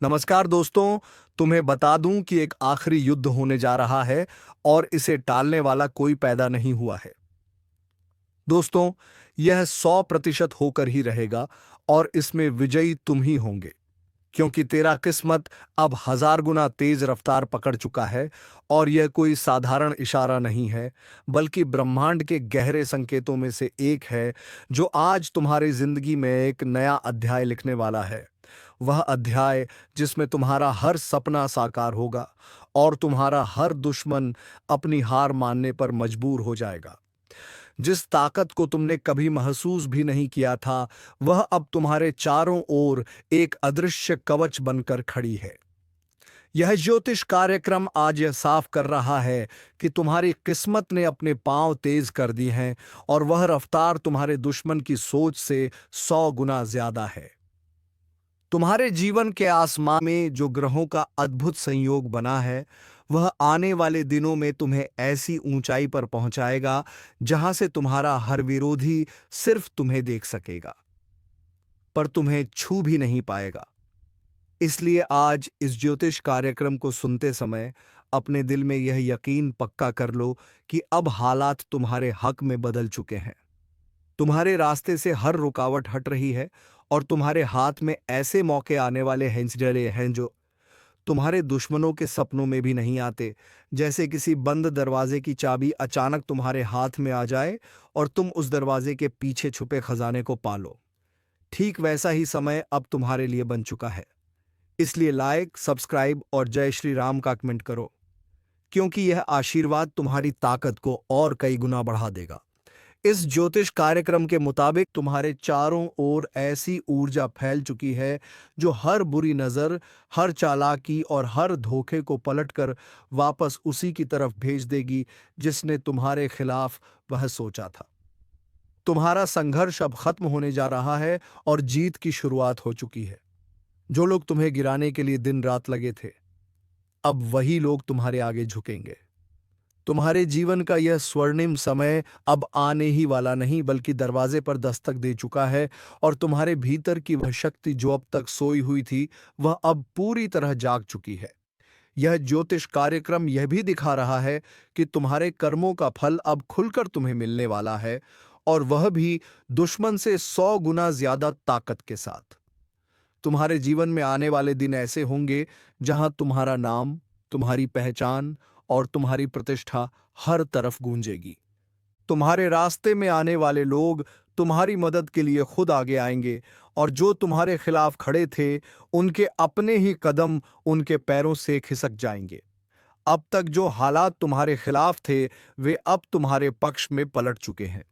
नमस्कार दोस्तों। तुम्हें बता दूं कि एक आखिरी युद्ध होने जा रहा है और इसे टालने वाला कोई पैदा नहीं हुआ है। दोस्तों, यह 100% होकर ही रहेगा और इसमें विजयी तुम ही होंगे, क्योंकि तेरा किस्मत अब 1000 गुना तेज रफ्तार पकड़ चुका है। और यह कोई साधारण इशारा नहीं है, बल्कि ब्रह्मांड के गहरे संकेतों में से एक है, जो आज तुम्हारी जिंदगी में एक नया अध्याय लिखने वाला है। वह अध्याय जिसमें तुम्हारा हर सपना साकार होगा और तुम्हारा हर दुश्मन अपनी हार मानने पर मजबूर हो जाएगा। जिस ताकत को तुमने कभी महसूस भी नहीं किया था, वह अब तुम्हारे चारों ओर एक अदृश्य कवच बनकर खड़ी है। यह ज्योतिष कार्यक्रम आज यह साफ कर रहा है कि तुम्हारी किस्मत ने अपने पांव तेज कर दिए हैं और वह रफ्तार तुम्हारे दुश्मन की सोच से 100 गुना ज्यादा है। तुम्हारे जीवन के आसमान में जो ग्रहों का अद्भुत संयोग बना है, वह आने वाले दिनों में तुम्हें ऐसी ऊंचाई पर पहुंचाएगा जहां से तुम्हारा हर विरोधी सिर्फ तुम्हें देख सकेगा, पर तुम्हें छू भी नहीं पाएगा। इसलिए आज इस ज्योतिष कार्यक्रम को सुनते समय अपने दिल में यह यकीन पक्का कर लो कि अब हालात तुम्हारे हक में बदल चुके हैं। तुम्हारे रास्ते से हर रुकावट हट रही है और तुम्हारे हाथ में ऐसे मौके आने वाले हैं जो तुम्हारे दुश्मनों के सपनों में भी नहीं आते। जैसे किसी बंद दरवाजे की चाबी अचानक तुम्हारे हाथ में आ जाए और तुम उस दरवाजे के पीछे छुपे खजाने को पालो। ठीक वैसा ही समय अब तुम्हारे लिए बन चुका है। इसलिए लाइक, सब्सक्राइब और जय श्री राम का कमेंट करो, क्योंकि यह आशीर्वाद तुम्हारी ताकत को और कई गुना बढ़ा देगा। इस ज्योतिष कार्यक्रम के मुताबिक तुम्हारे चारों ओर ऐसी ऊर्जा फैल चुकी है जो हर बुरी नज़र, हर चालाकी और हर धोखे को पलटकर वापस उसी की तरफ भेज देगी जिसने तुम्हारे खिलाफ वह सोचा था। तुम्हारा संघर्ष अब खत्म होने जा रहा है और जीत की शुरुआत हो चुकी है। जो लोग तुम्हें गिराने के लिए दिन रात लगे थे, अब वही लोग तुम्हारे आगे झुकेंगे। तुम्हारे जीवन का यह स्वर्णिम समय अब आने ही वाला नहीं, बल्कि दरवाजे पर दस्तक दे चुका है। और तुम्हारे भीतर की वह शक्ति जो अब तक सोई हुई थी, वह अब पूरी तरह जाग चुकी है। यह ज्योतिष कार्यक्रम यह भी दिखा रहा है कि तुम्हारे कर्मों का फल अब खुलकर तुम्हें मिलने वाला है, और वह भी दुश्मन से 100 गुना ज्यादा ताकत के साथ। तुम्हारे जीवन में आने वाले दिन ऐसे होंगे जहां तुम्हारा नाम, तुम्हारी पहचान और तुम्हारी प्रतिष्ठा हर तरफ गूंजेगी। तुम्हारे रास्ते में आने वाले लोग तुम्हारी मदद के लिए खुद आगे आएंगे, और जो तुम्हारे खिलाफ खड़े थे, उनके अपने ही कदम उनके पैरों से खिसक जाएंगे। अब तक जो हालात तुम्हारे खिलाफ थे, वे अब तुम्हारे पक्ष में पलट चुके हैं।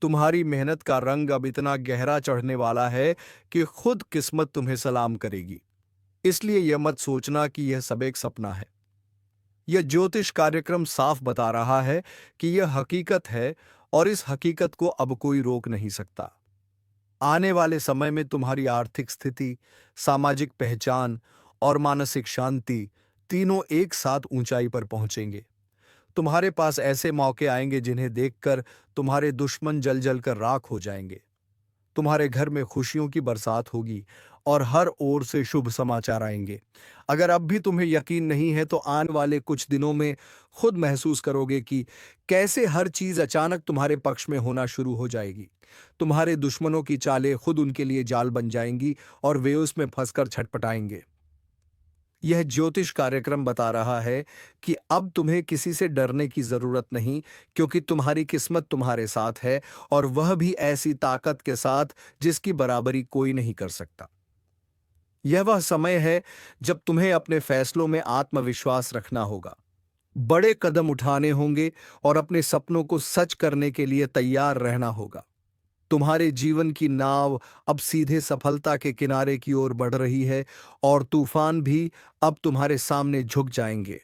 तुम्हारी मेहनत का रंग अब इतना गहरा चढ़ने वाला है कि खुद किस्मत तुम्हें सलाम करेगी। इसलिए यह मत सोचना कि यह सब एक सपना है। यह ज्योतिष कार्यक्रम साफ बता रहा है कि यह हकीकत है, और इस हकीकत को अब कोई रोक नहीं सकता। आने वाले समय में तुम्हारी आर्थिक स्थिति, सामाजिक पहचान और मानसिक शांति तीनों एक साथ ऊंचाई पर पहुंचेंगे। तुम्हारे पास ऐसे मौके आएंगे जिन्हें देखकर तुम्हारे दुश्मन जल जल कर राख हो जाएंगे। तुम्हारे घर में खुशियों की बरसात होगी और हर ओर से शुभ समाचार आएंगे। अगर अब भी तुम्हें यकीन नहीं है, तो आने वाले कुछ दिनों में खुद महसूस करोगे कि कैसे हर चीज अचानक तुम्हारे पक्ष में होना शुरू हो जाएगी। तुम्हारे दुश्मनों की चालें खुद उनके लिए जाल बन जाएंगी और वे उसमें फंसकर छटपटाएंगे। यह ज्योतिष कार्यक्रम बता रहा है कि अब तुम्हें किसी से डरने की जरूरत नहीं, क्योंकि तुम्हारी किस्मत तुम्हारे साथ है, और वह भी ऐसी ताकत के साथ जिसकी बराबरी कोई नहीं कर सकता। यह वह समय है जब तुम्हें अपने फैसलों में आत्मविश्वास रखना होगा, बड़े कदम उठाने होंगे और अपने सपनों को सच करने के लिए तैयार रहना होगा। तुम्हारे जीवन की नाव अब सीधे सफलता के किनारे की ओर बढ़ रही है, और तूफान भी अब तुम्हारे सामने झुक जाएंगे।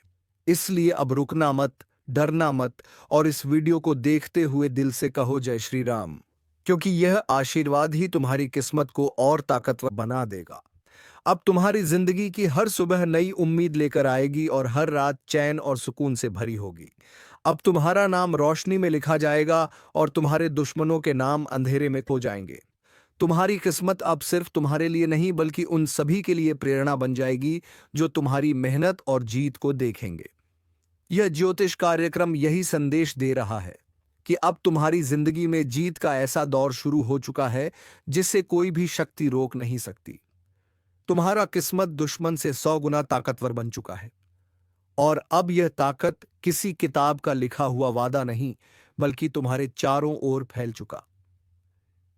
इसलिए अब रुकना मत, डरना मत, और इस वीडियो को देखते हुए दिल से कहो जय श्री राम, क्योंकि यह आशीर्वाद ही तुम्हारी किस्मत को और ताकतवर बना देगा। अब तुम्हारी जिंदगी की हर सुबह नई उम्मीद लेकर आएगी और हर रात चैन और सुकून से भरी होगी। अब तुम्हारा नाम रोशनी में लिखा जाएगा और तुम्हारे दुश्मनों के नाम अंधेरे में खो जाएंगे। तुम्हारी किस्मत अब सिर्फ तुम्हारे लिए नहीं बल्कि उन सभी के लिए प्रेरणा बन जाएगी जो तुम्हारी मेहनत और जीत को देखेंगे। यह ज्योतिष कार्यक्रम यही संदेश दे रहा है कि अब तुम्हारी जिंदगी में जीत का ऐसा दौर शुरू हो चुका है जिससे कोई भी शक्ति रोक नहीं सकती। तुम्हारा किस्मत दुश्मन से 100 गुना ताकतवर बन चुका है और अब यह ताकत किसी किताब का लिखा हुआ वादा नहीं बल्कि तुम्हारे चारों ओर फैल चुका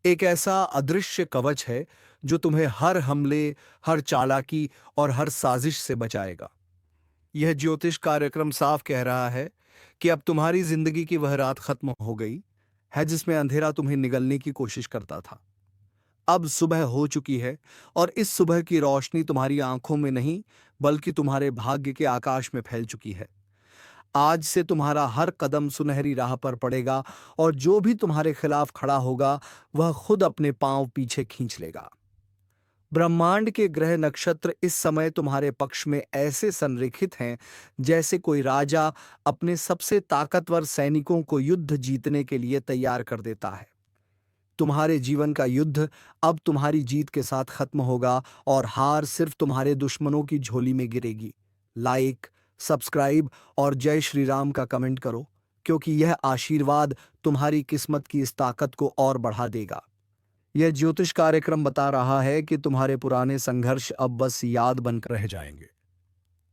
एक ऐसा अदृश्य कवच है जो तुम्हें हर हमले, हर चालाकी और हर साजिश से बचाएगा। यह ज्योतिष कार्यक्रम साफ कह रहा है कि अब तुम्हारी जिंदगी की वह रात खत्म हो गई है जिसमें अंधेरा तुम्हें निगलने की कोशिश करता था। अब सुबह हो चुकी है और इस सुबह की रोशनी तुम्हारी आंखों में नहीं बल्कि तुम्हारे भाग्य के आकाश में फैल चुकी है। आज से तुम्हारा हर कदम सुनहरी राह पर पड़ेगा और जो भी तुम्हारे खिलाफ खड़ा होगा वह खुद अपने पांव पीछे खींच लेगा। ब्रह्मांड के ग्रह नक्षत्र इस समय तुम्हारे पक्ष में ऐसे संरेखित हैं जैसे कोई राजा अपने सबसे ताकतवर सैनिकों को युद्ध जीतने के लिए तैयार कर देता है। तुम्हारे जीवन का युद्ध अब तुम्हारी जीत के साथ खत्म होगा और हार सिर्फ तुम्हारे दुश्मनों की झोली में गिरेगी। लाइक, सब्सक्राइब और जय श्री राम का कमेंट करो क्योंकि यह आशीर्वाद तुम्हारी किस्मत की इस ताकत को और बढ़ा देगा। यह ज्योतिष कार्यक्रम बता रहा है कि तुम्हारे पुराने संघर्ष अब बस याद बनकर रह जाएंगे।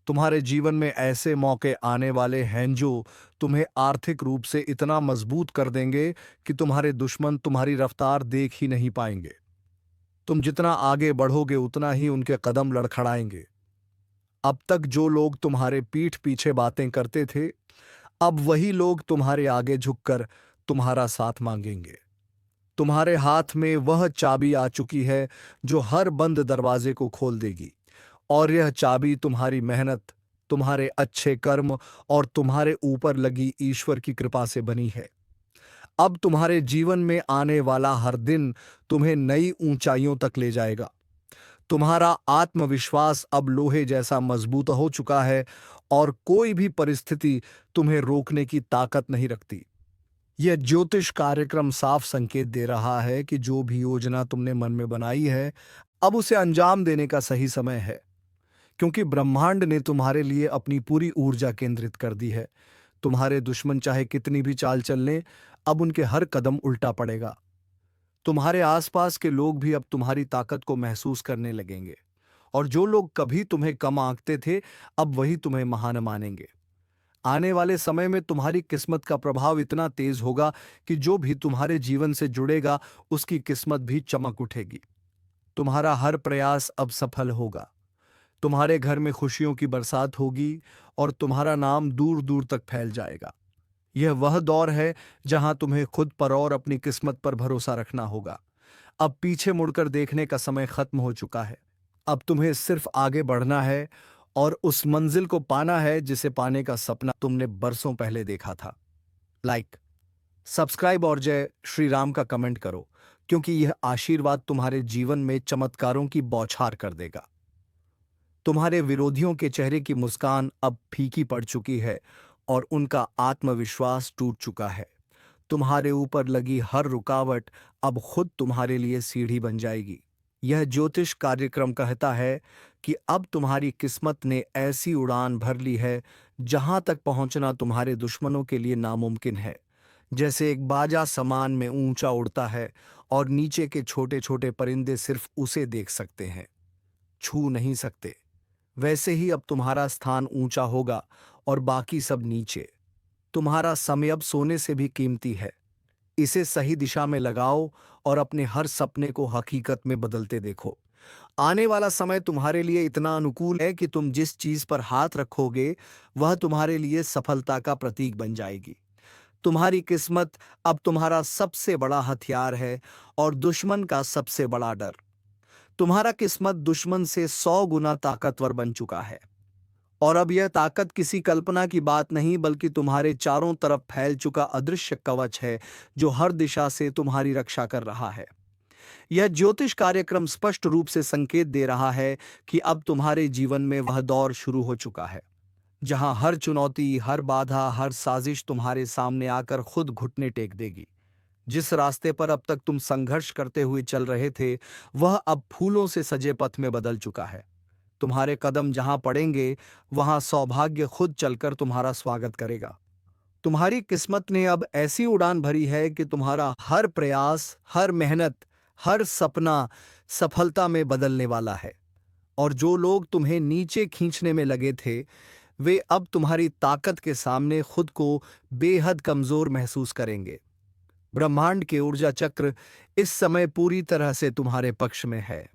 तुम्हारे जीवन में ऐसे मौके आने वाले हैं जो तुम्हें आर्थिक रूप से इतना मजबूत कर देंगे कि तुम्हारे दुश्मन तुम्हारी रफ्तार देख ही नहीं पाएंगे। तुम जितना आगे बढ़ोगे उतना ही उनके कदम लड़खड़ाएंगे। अब तक जो लोग तुम्हारे पीठ पीछे बातें करते थे, अब वही लोग तुम्हारे आगे झुककर तुम्हारा साथ मांगेंगे। तुम्हारे हाथ में वह चाबी आ चुकी है जो हर बंद दरवाजे को खोल देगी और यह चाबी तुम्हारी मेहनत, तुम्हारे अच्छे कर्म और तुम्हारे ऊपर लगी ईश्वर की कृपा से बनी है। अब तुम्हारे जीवन में आने वाला हर दिन तुम्हें नई ऊंचाइयों तक ले जाएगा। तुम्हारा आत्मविश्वास अब लोहे जैसा मजबूत हो चुका है और कोई भी परिस्थिति तुम्हें रोकने की ताकत नहीं रखती। यह ज्योतिष कार्यक्रम साफ संकेत दे रहा है कि जो भी योजना तुमने मन में बनाई है, अब उसे अंजाम देने का सही समय है, क्योंकि ब्रह्मांड ने तुम्हारे लिए अपनी पूरी ऊर्जा केंद्रित कर दी है। तुम्हारे दुश्मन चाहे कितनी भी चाल चल लें, अब उनके हर कदम उल्टा पड़ेगा। तुम्हारे आसपास के लोग भी अब तुम्हारी ताकत को महसूस करने लगेंगे और जो लोग कभी तुम्हें कम आंकते थे, अब वही तुम्हें महान मानेंगे। आने वाले समय में तुम्हारी किस्मत का प्रभाव इतना तेज होगा कि जो भी तुम्हारे जीवन से जुड़ेगा उसकी किस्मत भी चमक उठेगी। तुम्हारा हर प्रयास अब सफल होगा। तुम्हारे घर में खुशियों की बरसात होगी और तुम्हारा नाम दूर दूर तक फैल जाएगा। यह वह दौर है जहां तुम्हें खुद पर और अपनी किस्मत पर भरोसा रखना होगा। अब पीछे मुड़कर देखने का समय खत्म हो चुका है। अब तुम्हें सिर्फ आगे बढ़ना है और उस मंजिल को पाना है जिसे पाने का सपना तुमने बरसों पहले देखा था। लाइक, सब्सक्राइब और जय श्री राम का कमेंट करो क्योंकि यह आशीर्वाद तुम्हारे जीवन में चमत्कारों की बौछार कर देगा। तुम्हारे विरोधियों के चेहरे की मुस्कान अब फीकी पड़ चुकी है और उनका आत्मविश्वास टूट चुका है। तुम्हारे ऊपर लगी हर रुकावट अब खुद तुम्हारे लिए सीढ़ी बन जाएगी। यह ज्योतिष कार्यक्रम कहता है कि अब तुम्हारी किस्मत ने ऐसी उड़ान भर ली है जहां तक पहुंचना तुम्हारे दुश्मनों के लिए नामुमकिन है। जैसे एक बाजा समान में ऊंचा उड़ता है और नीचे के छोटे छोटे परिंदे सिर्फ उसे देख सकते हैं, छू नहीं सकते, वैसे ही अब तुम्हारा स्थान ऊंचा होगा और बाकी सब नीचे। तुम्हारा समय अब सोने से भी कीमती है। इसे सही दिशा में लगाओ और अपने हर सपने को हकीकत में बदलते देखो। आने वाला समय तुम्हारे लिए इतना अनुकूल है कि तुम जिस चीज पर हाथ रखोगे वह तुम्हारे लिए सफलता का प्रतीक बन जाएगी। तुम्हारी किस्मत अब तुम्हारा सबसे बड़ा हथियार है और दुश्मन का सबसे बड़ा डर। तुम्हारा किस्मत दुश्मन से 100 गुना ताकतवर बन चुका है और अब यह ताकत किसी कल्पना की बात नहीं बल्कि तुम्हारे चारों तरफ फैल चुका अदृश्य कवच है जो हर दिशा से तुम्हारी रक्षा कर रहा है। यह ज्योतिष कार्यक्रम स्पष्ट रूप से संकेत दे रहा है कि अब तुम्हारे जीवन में वह दौर शुरू हो चुका है जहां हर चुनौती, हर बाधा, हर साजिश तुम्हारे सामने आकर खुद घुटने टेक देगी। जिस रास्ते पर अब तक तुम संघर्ष करते हुए चल रहे थे, वह अब फूलों से सजे पथ में बदल चुका है। तुम्हारे कदम जहां पड़ेंगे, वहां सौभाग्य खुद चलकर तुम्हारा स्वागत करेगा। तुम्हारी किस्मत ने अब ऐसी उड़ान भरी है कि तुम्हारा हर प्रयास, हर मेहनत, हर सपना सफलता में बदलने वाला है। और जो लोग तुम्हें नीचे खींचने में लगे थे, वे अब तुम्हारी ताकत के सामने खुद को बेहद कमजोर महसूस करेंगे। ब्रह्मांड के ऊर्जा चक्र इस समय पूरी तरह से तुम्हारे पक्ष में है।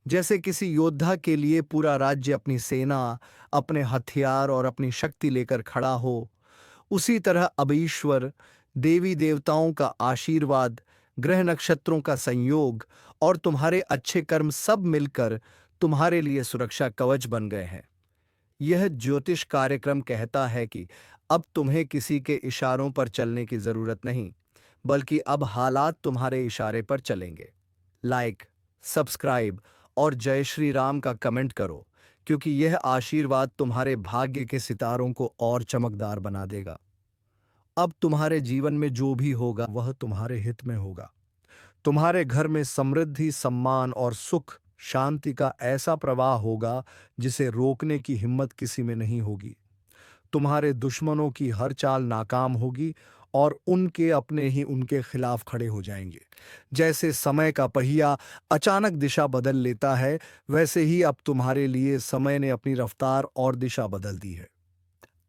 जैसे किसी योद्धा के लिए पूरा राज्य अपनी सेना, अपने हथियार और अपनी शक्ति लेकर खड़ा हो, उसी तरह अब ईश्वर, देवी देवताओं का आशीर्वाद, ग्रह नक्षत्रों का संयोग और तुम्हारे अच्छे कर्म सब मिलकर तुम्हारे लिए सुरक्षा कवच बन गए हैं। यह ज्योतिष कार्यक्रम कहता है कि अब तुम्हें किसी के इशारों पर चलने की जरूरत नहीं, बल्कि अब हालात तुम्हारे इशारे पर चलेंगे। लाइक, सब्सक्राइब और जय श्री राम का कमेंट करो, क्योंकि यह आशीर्वाद तुम्हारे भाग्य के सितारों को और चमकदार बना देगा। अब तुम्हारे जीवन में जो भी होगा वह तुम्हारे हित में होगा। तुम्हारे घर में समृद्धि, सम्मान और सुख शांति का ऐसा प्रवाह होगा जिसे रोकने की हिम्मत किसी में नहीं होगी। तुम्हारे दुश्मनों की हर चाल नाकाम होगी और उनके अपने ही उनके खिलाफ खड़े हो जाएंगे। जैसे समय का पहिया अचानक दिशा बदल लेता है, वैसे ही अब तुम्हारे लिए समय ने अपनी रफ्तार और दिशा बदल दी है।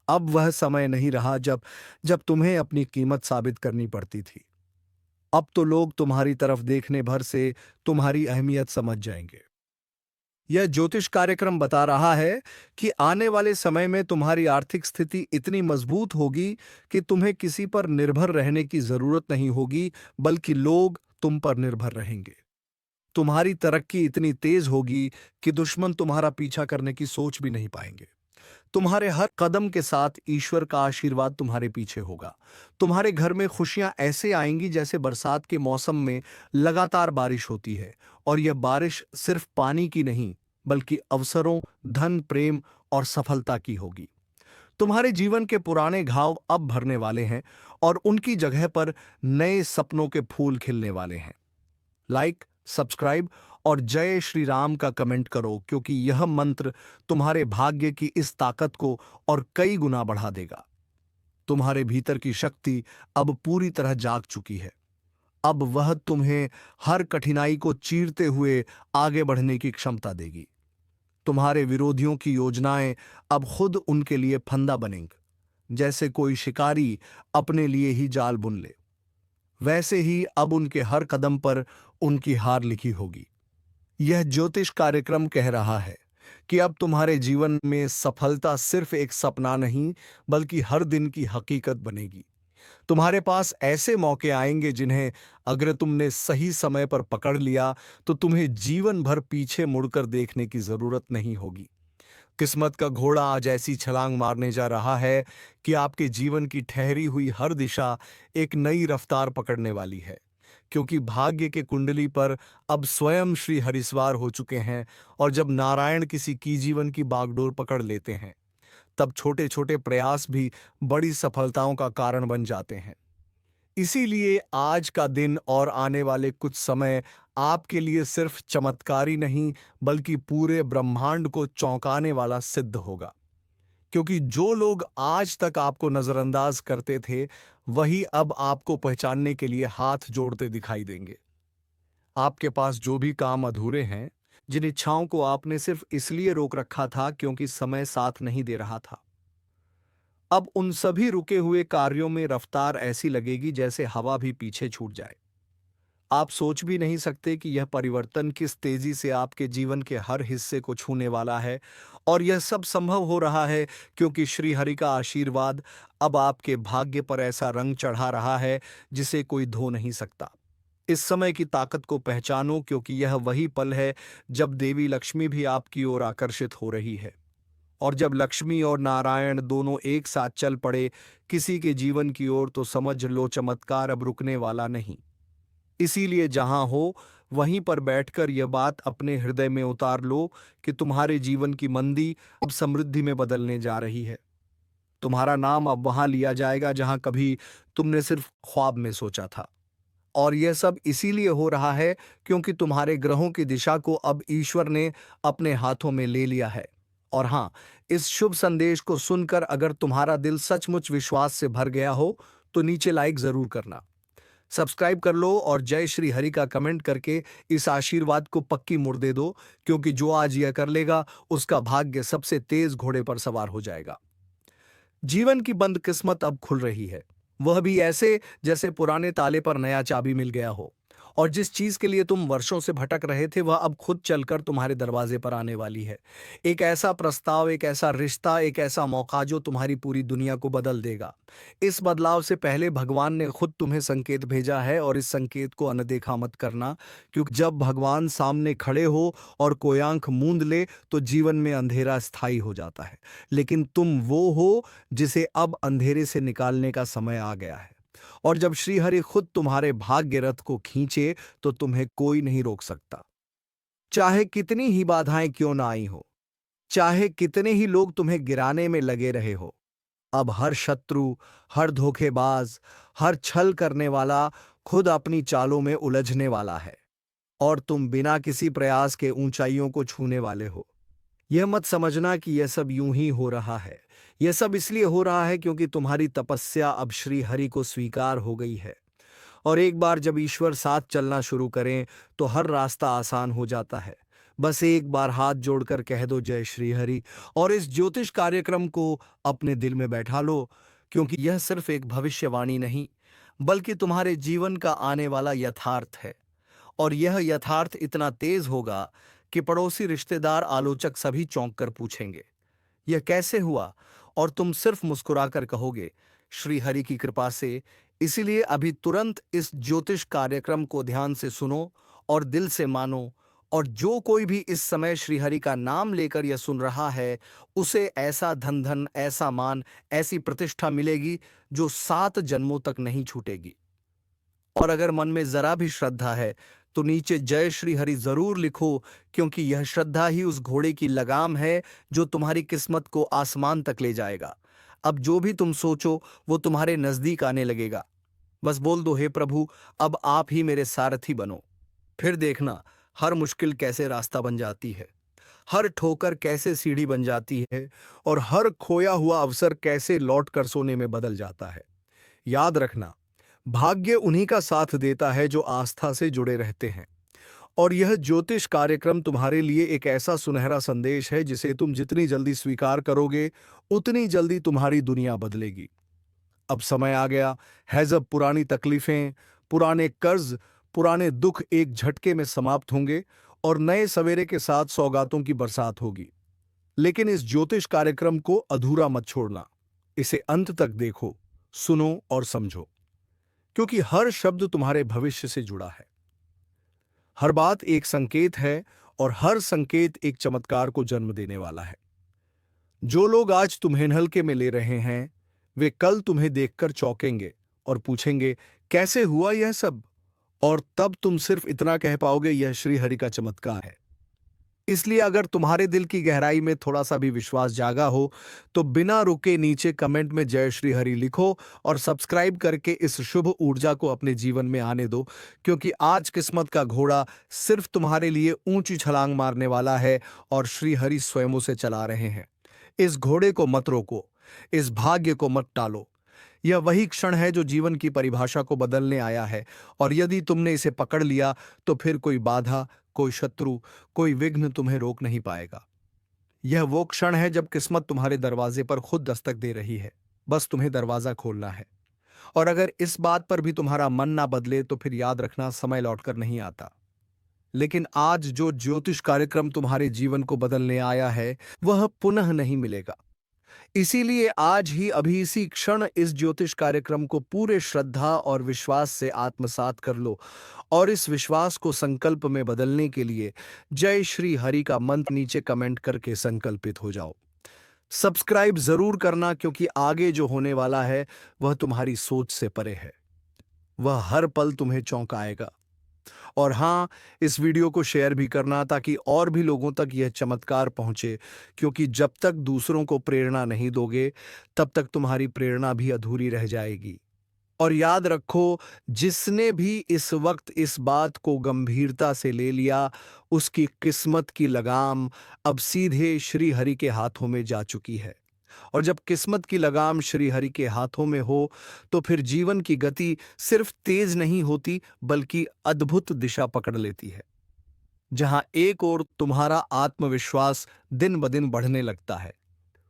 अब वह समय नहीं रहा जब जब तुम्हें अपनी कीमत साबित करनी पड़ती थी। अब तो लोग तुम्हारी तरफ देखने भर से तुम्हारी अहमियत समझ जाएंगे। यह ज्योतिष कार्यक्रम बता रहा है कि आने वाले समय में तुम्हारी आर्थिक स्थिति इतनी मजबूत होगी कि तुम्हें किसी पर निर्भर रहने की जरूरत नहीं होगी, बल्कि लोग तुम पर निर्भर रहेंगे। तुम्हारी तरक्की इतनी तेज होगी कि दुश्मन तुम्हारा पीछा करने की सोच भी नहीं पाएंगे। तुम्हारे हर कदम के साथ ईश्वर का आशीर्वाद तुम्हारे पीछे होगा। तुम्हारे घर में खुशियां ऐसे आएंगी जैसे बरसात के मौसम में लगातार बारिश होती है, और यह बारिश सिर्फ पानी की नहीं, बल्कि अवसरों, धन, प्रेम और सफलता की होगी। तुम्हारे जीवन के पुराने घाव अब भरने वाले हैं और उनकी जगह पर नए सपनों के फूल खिलने वाले हैं। लाइक, सब्सक्राइब और जय श्री राम का कमेंट करो, क्योंकि यह मंत्र तुम्हारे भाग्य की इस ताकत को और कई गुना बढ़ा देगा। तुम्हारे भीतर की शक्ति अब पूरी तरह जाग चुकी है। अब वह तुम्हें हर कठिनाई को चीरते हुए आगे बढ़ने की क्षमता देगी। तुम्हारे विरोधियों की योजनाएं अब खुद उनके लिए फंदा बनेंगी। जैसे कोई शिकारी अपने लिए ही जाल बुन ले, वैसे ही अब उनके हर कदम पर उनकी हार लिखी होगी। यह ज्योतिष कार्यक्रम कह रहा है कि अब तुम्हारे जीवन में सफलता सिर्फ एक सपना नहीं, बल्कि हर दिन की हकीकत बनेगी। तुम्हारे पास ऐसे मौके आएंगे जिन्हें अगर तुमने सही समय पर पकड़ लिया तो तुम्हें जीवन भर पीछे मुड़कर देखने की जरूरत नहीं होगी। किस्मत का घोड़ा आज ऐसी छलांग मारने जा रहा है कि आपके जीवन की ठहरी हुई हर दिशा एक नई रफ्तार पकड़ने वाली है, क्योंकि भाग्य के कुंडली पर अब स्वयं श्री हरिस्वार हो चुके हैं। और जब नारायण किसी की जीवन की बागडोर पकड़ लेते हैं, तब छोटे छोटे प्रयास भी बड़ी सफलताओं का कारण बन जाते हैं। इसीलिए आज का दिन और आने वाले कुछ समय आपके लिए सिर्फ चमत्कारी नहीं, बल्कि पूरे ब्रह्मांड को चौंकाने वाला सिद्ध होगा। क्योंकि जो लोग आज तक आपको नजरअंदाज करते थे, वही अब आपको पहचानने के लिए हाथ जोड़ते दिखाई देंगे। आपके पास जो भी काम अधूरे हैं, जिन इच्छाओं को आपने सिर्फ इसलिए रोक रखा था क्योंकि समय साथ नहीं दे रहा था, अब उन सभी रुके हुए कार्यों में रफ्तार ऐसी लगेगी जैसे हवा भी पीछे छूट जाए। आप सोच भी नहीं सकते कि यह परिवर्तन किस तेजी से आपके जीवन के हर हिस्से को छूने वाला है। और यह सब संभव हो रहा है क्योंकि श्री हरि का आशीर्वाद अब आपके भाग्य पर ऐसा रंग चढ़ा रहा है जिसे कोई धो नहीं सकता। इस समय की ताकत को पहचानो, क्योंकि यह वही पल है जब देवी लक्ष्मी भी आपकी ओर आकर्षित हो रही है। और जब लक्ष्मी और नारायण दोनों एक साथ चल पड़े किसी के जीवन की ओर, तो समझ लो चमत्कार अब रुकने वाला नहीं। इसीलिए जहां हो वहीं पर बैठकर यह बात अपने हृदय में उतार लो कि तुम्हारे जीवन की मंदी अब समृद्धि में बदलने जा रही है। तुम्हारा नाम अब वहां लिया जाएगा जहां कभी तुमने सिर्फ ख्वाब में सोचा था। और यह सब इसीलिए हो रहा है क्योंकि तुम्हारे ग्रहों की दिशा को अब ईश्वर ने अपने हाथों में ले लिया है। और हाँ, इस शुभ संदेश को सुनकर अगर तुम्हारा दिल सचमुच विश्वास से भर गया हो तो नीचे लाइक जरूर करना, सब्सक्राइब कर लो और जय श्री हरि का कमेंट करके इस आशीर्वाद को पक्की मुड़ दे दो, क्योंकि जो आज यह कर लेगा उसका भाग्य सबसे तेज घोड़े पर सवार हो जाएगा। जीवन की बंद किस्मत अब खुल रही है, वह भी ऐसे जैसे पुराने ताले पर नया चाबी मिल गया हो। और जिस चीज के लिए तुम वर्षों से भटक रहे थे वह अब खुद चलकर तुम्हारे दरवाजे पर आने वाली है। एक ऐसा प्रस्ताव, एक ऐसा रिश्ता, एक ऐसा मौका जो तुम्हारी पूरी दुनिया को बदल देगा। इस बदलाव से पहले भगवान ने खुद तुम्हें संकेत भेजा है और इस संकेत को अनदेखा मत करना, क्योंकि जब भगवान सामने खड़े हो और कोई आंख मूंद ले तो जीवन में अंधेरा स्थायी हो जाता है। लेकिन तुम वो हो जिसे अब अंधेरे से निकालने का समय आ गया है। और जब श्रीहरि खुद तुम्हारे भाग्य रथ को खींचे तो तुम्हें कोई नहीं रोक सकता। चाहे कितनी ही बाधाएं क्यों ना आई हो, चाहे कितने ही लोग तुम्हें गिराने में लगे रहे हो, अब हर शत्रु, हर धोखेबाज, हर छल करने वाला खुद अपनी चालों में उलझने वाला है और तुम बिना किसी प्रयास के ऊंचाइयों को छूने वाले हो। यह मत समझना कि यह सब यूं ही हो रहा है। यह सब इसलिए हो रहा है क्योंकि तुम्हारी तपस्या अब श्री हरि को स्वीकार हो गई है। और एक बार जब ईश्वर साथ चलना शुरू करें तो हर रास्ता आसान हो जाता है। बस एक बार हाथ जोड़कर कह दो जय श्री हरि और इस ज्योतिष कार्यक्रम को अपने दिल में बैठा लो, क्योंकि यह सिर्फ एक भविष्यवाणी नहीं बल्कि तुम्हारे जीवन का आने वाला यथार्थ है। और यह यथार्थ इतना तेज होगा कि पड़ोसी, रिश्तेदार, आलोचक सभी चौंक कर पूछेंगे यह कैसे हुआ, और तुम सिर्फ मुस्कुराकर कहोगे श्री हरि की कृपा से। इसीलिए अभी तुरंत इस ज्योतिष कार्यक्रम को ध्यान से सुनो और दिल से मानो, और जो कोई भी इस समय श्रीहरि का नाम लेकर यह सुन रहा है उसे ऐसा धन धन, ऐसा मान, ऐसी प्रतिष्ठा मिलेगी जो 7 जन्मों तक नहीं छूटेगी। और अगर मन में जरा भी श्रद्धा है तो नीचे जय श्री हरि जरूर लिखो, क्योंकि यह श्रद्धा ही उस घोड़े की लगाम है जो तुम्हारी किस्मत को आसमान तक ले जाएगा। अब जो भी तुम सोचो वो तुम्हारे नजदीक आने लगेगा। बस बोल दो हे प्रभु, अब आप ही मेरे सारथी बनो। फिर देखना हर मुश्किल कैसे रास्ता बन जाती है, हर ठोकर कैसे सीढ़ी बन जाती है और हर खोया हुआ अवसर कैसे लौट कर सोने में बदल जाता है। याद रखना, भाग्य उन्हीं का साथ देता है जो आस्था से जुड़े रहते हैं। और यह ज्योतिष कार्यक्रम तुम्हारे लिए एक ऐसा सुनहरा संदेश है जिसे तुम जितनी जल्दी स्वीकार करोगे उतनी जल्दी तुम्हारी दुनिया बदलेगी। अब समय आ गया है जब पुरानी तकलीफें, पुराने कर्ज, पुराने दुख एक झटके में समाप्त होंगे और नए सवेरे के साथ सौगातों की बरसात होगी। लेकिन इस ज्योतिष कार्यक्रम को अधूरा मत छोड़ना। इसे अंत तक देखो, सुनो और समझो, क्योंकि हर शब्द तुम्हारे भविष्य से जुड़ा है। हर बात एक संकेत है और हर संकेत एक चमत्कार को जन्म देने वाला है। जो लोग आज तुम्हें हल्के में ले रहे हैं वे कल तुम्हें देखकर चौंकेंगे और पूछेंगे कैसे हुआ यह सब, और तब तुम सिर्फ इतना कह पाओगे यह श्री हरि का चमत्कार है। इसलिए अगर तुम्हारे दिल की गहराई में थोड़ा सा भी विश्वास जागा हो तो बिना रुके नीचे कमेंट में जय श्री हरि लिखो और सब्सक्राइब करके इस शुभ ऊर्जा को अपने जीवन में आने दो, क्योंकि आज किस्मत का घोड़ा सिर्फ तुम्हारे लिए ऊंची छलांग मारने वाला है और श्री हरि स्वयं उसे चला रहे हैं। इस घोड़े को मत रोको, इस भाग्य को मत टालो। यह वही क्षण है जो जीवन की परिभाषा को बदलने आया है, और यदि तुमने इसे पकड़ लिया तो फिर कोई बाधा, कोई शत्रु, कोई विघ्न तुम्हें रोक नहीं पाएगा। यह वो क्षण है जब किस्मत तुम्हारे दरवाजे पर खुद दस्तक दे रही है, बस तुम्हें दरवाजा खोलना है। और अगर इस बात पर भी तुम्हारा मन ना बदले तो फिर याद रखना समय लौटकर नहीं आता। लेकिन आज जो ज्योतिष कार्यक्रम तुम्हारे जीवन को बदलने आया है वह पुनः नहीं मिलेगा। इसीलिए आज ही, अभी इसी क्षण इस ज्योतिष कार्यक्रम को पूरे श्रद्धा और विश्वास से आत्मसात कर लो और इस विश्वास को संकल्प में बदलने के लिए जय श्री हरि का मंत्र नीचे कमेंट करके संकल्पित हो जाओ। सब्सक्राइब जरूर करना, क्योंकि आगे जो होने वाला है वह तुम्हारी सोच से परे है। वह हर पल तुम्हें चौंकाएगा। और हाँ, इस वीडियो को शेयर भी करना ताकि और भी लोगों तक यह चमत्कार पहुंचे, क्योंकि जब तक दूसरों को प्रेरणा नहीं दोगे तब तक तुम्हारी प्रेरणा भी अधूरी रह जाएगी। और याद रखो, जिसने भी इस वक्त इस बात को गंभीरता से ले लिया, उसकी किस्मत की लगाम अब सीधे श्री हरि के हाथों में जा चुकी है। और जब किस्मत की लगाम श्री हरि के हाथों में हो, तो फिर जीवन की गति सिर्फ तेज नहीं होती, बल्कि अद्भुत दिशा पकड़ लेती है। जहां एक ओर तुम्हारा आत्मविश्वास दिन ब दिन बढ़ने लगता है,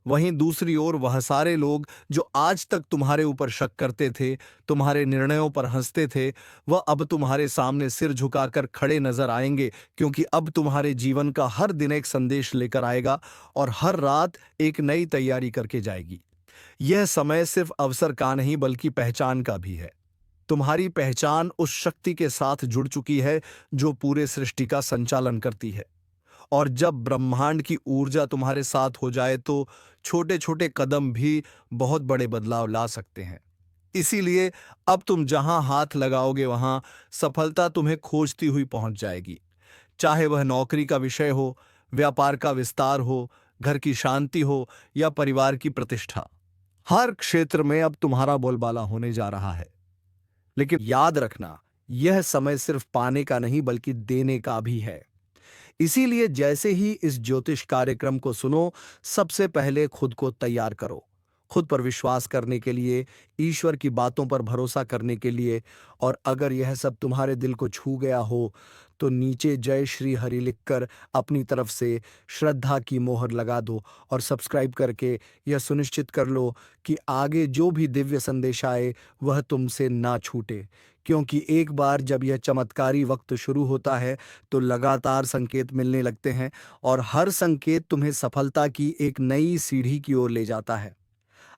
वहीं दूसरी ओर वह सारे लोग जो आज तक तुम्हारे ऊपर शक करते थे, तुम्हारे निर्णयों पर हंसते थे, वह अब तुम्हारे सामने सिर झुकाकर खड़े नजर आएंगे, क्योंकि अब तुम्हारे जीवन का हर दिन एक संदेश लेकर आएगा और हर रात एक नई तैयारी करके जाएगी। यह समय सिर्फ अवसर का नहीं, बल्कि पहचान का भी है। तुम्हारी पहचान उस शक्ति के साथ जुड़ चुकी है जो पूरे सृष्टि का संचालन करती है। और जब ब्रह्मांड की ऊर्जा तुम्हारे साथ हो जाए, तो छोटे छोटे कदम भी बहुत बड़े बदलाव ला सकते हैं। इसीलिए अब तुम जहां हाथ लगाओगे, वहां सफलता तुम्हें खोजती हुई पहुंच जाएगी। चाहे वह नौकरी का विषय हो, व्यापार का विस्तार हो, घर की शांति हो या परिवार की प्रतिष्ठा, हर क्षेत्र में अब तुम्हारा बोलबाला होने जा रहा है। लेकिन याद रखना, यह समय सिर्फ पाने का नहीं, बल्कि देने का भी है। इसीलिए जैसे ही इस ज्योतिष कार्यक्रम को सुनो, सबसे पहले खुद को तैयार करो। खुद पर विश्वास करने के लिए, ईश्वर की बातों पर भरोसा करने के लिए। और अगर यह सब तुम्हारे दिल को छू गया हो, तो नीचे जय श्री हरि लिखकर अपनी तरफ से श्रद्धा की मोहर लगा दो और सब्सक्राइब करके यह सुनिश्चित कर लो कि आगे जो भी दिव्य संदेश आए, वह तुमसे ना छूटे। क्योंकि एक बार जब यह चमत्कारी वक्त शुरू होता है, तो लगातार संकेत मिलने लगते हैं और हर संकेत तुम्हें सफलता की एक नई सीढ़ी की ओर ले जाता है।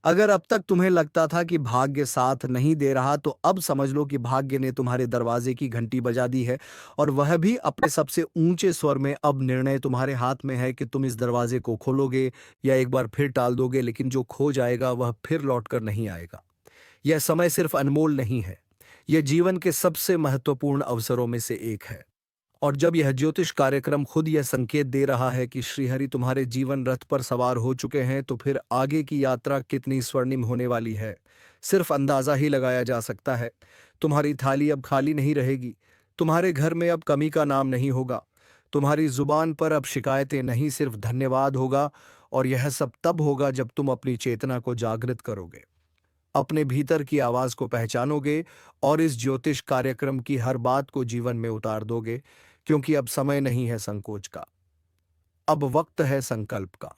अगर अब तक तुम्हें लगता था कि भाग्य साथ नहीं दे रहा, तो अब समझ लो कि भाग्य ने तुम्हारे दरवाजे की घंटी बजा दी है, और वह भी अपने सबसे ऊंचे स्वर में। अब निर्णय तुम्हारे हाथ में है कि तुम इस दरवाजे को खोलोगे या एक बार फिर टाल दोगे, लेकिन जो खो जाएगा वह फिर लौटकर नहीं आएगा। यह समय सिर्फ अनमोल नहीं है, यह जीवन के सबसे महत्वपूर्ण अवसरों में से एक है। और जब यह ज्योतिष कार्यक्रम खुद यह संकेत दे रहा है कि श्रीहरि तुम्हारे जीवन रथ पर सवार हो चुके हैं, तो फिर आगे की यात्रा कितनी स्वर्णिम होने वाली है, सिर्फ अंदाजा ही लगाया जा सकता है। तुम्हारी थाली अब खाली नहीं रहेगी, तुम्हारे घर में अब कमी का नाम नहीं होगा, तुम्हारी जुबान पर अब शिकायतें नहीं, सिर्फ धन्यवाद होगा। और यह सब तब होगा जब तुम अपनी चेतना को जागृत करोगे, अपने भीतर की आवाज को पहचानोगे और इस ज्योतिष कार्यक्रम की हर बात को जीवन में उतार दोगे। क्योंकि अब समय नहीं है संकोच का, अब वक्त है संकल्प का।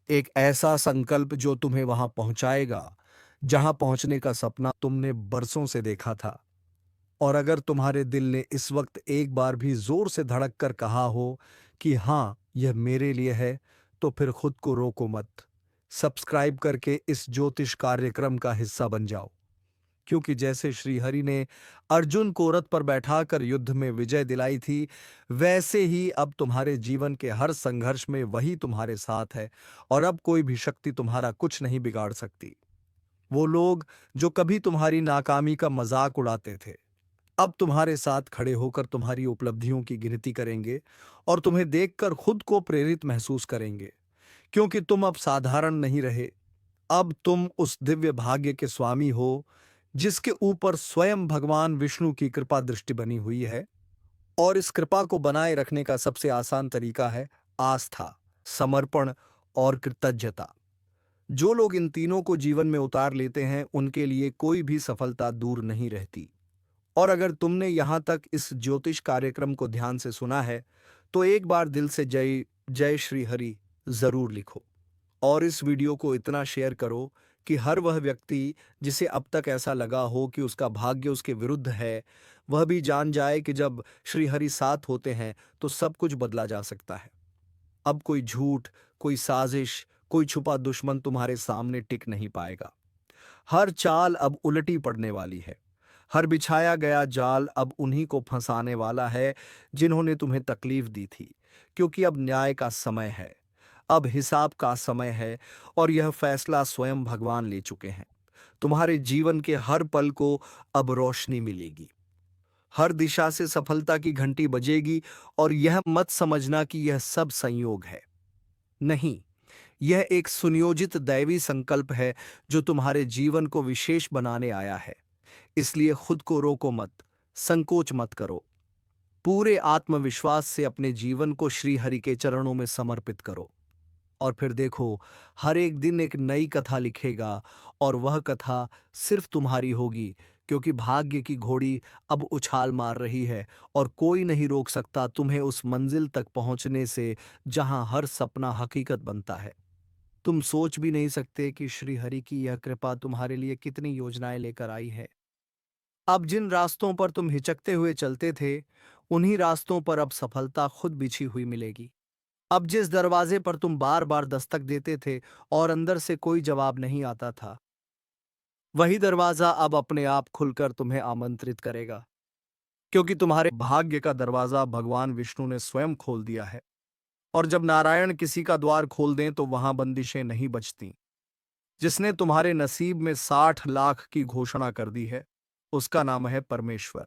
एक ऐसा संकल्प जो तुम्हें वहां पहुंचाएगा जहां पहुंचने का सपना तुमने बरसों से देखा था। और अगर तुम्हारे दिल ने इस वक्त एक बार भी जोर से धड़क कर कहा हो कि हाँ, यह मेरे लिए है, तो फिर खुद को रोको मत। सब्सक्राइब करके इस ज्योतिष कार्यक्रम का हिस्सा बन जाओ। क्योंकि जैसे श्रीहरि ने अर्जुन को रथ पर बैठाकर युद्ध में विजय दिलाई थी, वैसे ही अब तुम्हारे जीवन के हर संघर्ष में वही तुम्हारे साथ है, और अब कोई भी शक्ति तुम्हारा कुछ नहीं बिगाड़ सकती। वो लोग जो कभी तुम्हारी नाकामी का मजाक उड़ाते थे, अब तुम्हारे साथ खड़े होकर तुम्हारी उपलब्धियों की गिनती करेंगे और तुम्हें देखकर खुद को प्रेरित महसूस करेंगे। क्योंकि तुम अब साधारण नहीं रहे, अब तुम उस दिव्य भाग्य के स्वामी हो जिसके ऊपर स्वयं भगवान विष्णु की कृपा दृष्टि बनी हुई है। और इस कृपा को बनाए रखने का सबसे आसान तरीका है आस्था, समर्पण और कृतज्ञता। जो लोग इन तीनों को जीवन में उतार लेते हैं, उनके लिए कोई भी सफलता दूर नहीं रहती। और अगर तुमने यहां तक इस ज्योतिष कार्यक्रम को ध्यान से सुना है, तो एक बार दिल से जय जय श्री हरि जरूर लिखो। और इस वीडियो को इतना शेयर करो कि हर वह व्यक्ति जिसे अब तक ऐसा लगा हो कि उसका भाग्य उसके विरुद्ध है, वह भी जान जाए कि जब श्री हरि साथ होते हैं, तो सब कुछ बदला जा सकता है। अब कोई झूठ, कोई साजिश, कोई छुपा दुश्मन तुम्हारे सामने टिक नहीं पाएगा। हर चाल अब उलटी पड़ने वाली है। हर बिछाया गया जाल अब उन्हीं को फंसाने वाला है जिन्होंने तुम्हें तकलीफ दी थी। क्योंकि अब न्याय का समय है, अब हिसाब का समय है, और यह फैसला स्वयं भगवान ले चुके हैं। तुम्हारे जीवन के हर पल को अब रोशनी मिलेगी, हर दिशा से सफलता की घंटी बजेगी। और यह मत समझना कि यह सब संयोग है, नहीं, यह एक सुनियोजित दैवी संकल्प है जो तुम्हारे जीवन को विशेष बनाने आया है। इसलिए खुद को रोको मत, संकोच मत करो। पूरे आत्मविश्वास से अपने जीवन को श्री हरि के चरणों में समर्पित करो। और फिर देखो, हर एक दिन एक नई कथा लिखेगा, और वह कथा सिर्फ तुम्हारी होगी, क्योंकि भाग्य की घोड़ी अब उछाल मार रही है और कोई नहीं रोक सकता तुम्हें उस मंजिल तक पहुंचने से जहां हर सपना हकीकत बनता है। तुम सोच भी नहीं सकते कि श्री हरि की यह कृपा तुम्हारे लिए कितनी योजनाएं लेकर आई है। अब जिन रास्तों पर तुम हिचकते हुए चलते थे, उन्हीं रास्तों पर अब सफलता खुद बिछी हुई मिलेगी। अब जिस दरवाजे पर तुम बार बार दस्तक देते थे और अंदर से कोई जवाब नहीं आता था, वही दरवाजा अब अपने आप खुलकर तुम्हें आमंत्रित करेगा, क्योंकि तुम्हारे भाग्य का दरवाजा भगवान विष्णु ने स्वयं खोल दिया है। और जब नारायण किसी का द्वार खोल दें तो वहां बंदिशें नहीं बचती। जिसने तुम्हारे नसीब में 60 लाख की घोषणा कर दी है, उसका नाम है परमेश्वर।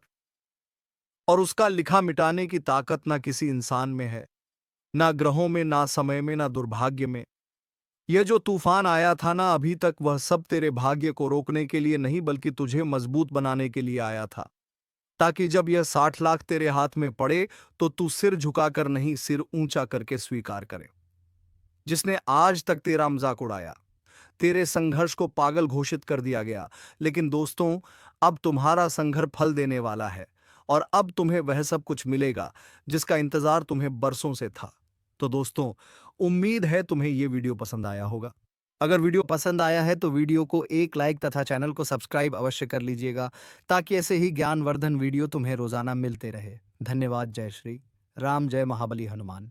और उसका लिखा मिटाने की ताकत ना किसी इंसान में है, ना ग्रहों में, ना समय में, ना दुर्भाग्य में। यह जो तूफान आया था ना अभी तक, वह सब तेरे भाग्य को रोकने के लिए नहीं, बल्कि तुझे मजबूत बनाने के लिए आया था, ताकि जब यह 60 लाख तेरे हाथ में पड़े तो तू सिर झुकाकर नहीं, सिर ऊंचा करके स्वीकार करे। जिसने आज तक तेरा मजाक उड़ाया, तेरे संघर्ष को पागल घोषित कर दिया गया, लेकिन दोस्तों, अब तुम्हारा संघर्ष फल देने वाला है, और अब तुम्हें वह सब कुछ मिलेगा जिसका इंतजार तुम्हें बरसों से था। तो दोस्तों, उम्मीद है तुम्हें यह वीडियो पसंद आया होगा। अगर वीडियो पसंद आया है तो वीडियो को एक लाइक तथा चैनल को सब्सक्राइब अवश्य कर लीजिएगा, ताकि ऐसे ही ज्ञानवर्धन वीडियो तुम्हें रोजाना मिलते रहे। धन्यवाद। जय श्री राम, जय महाबली हनुमान।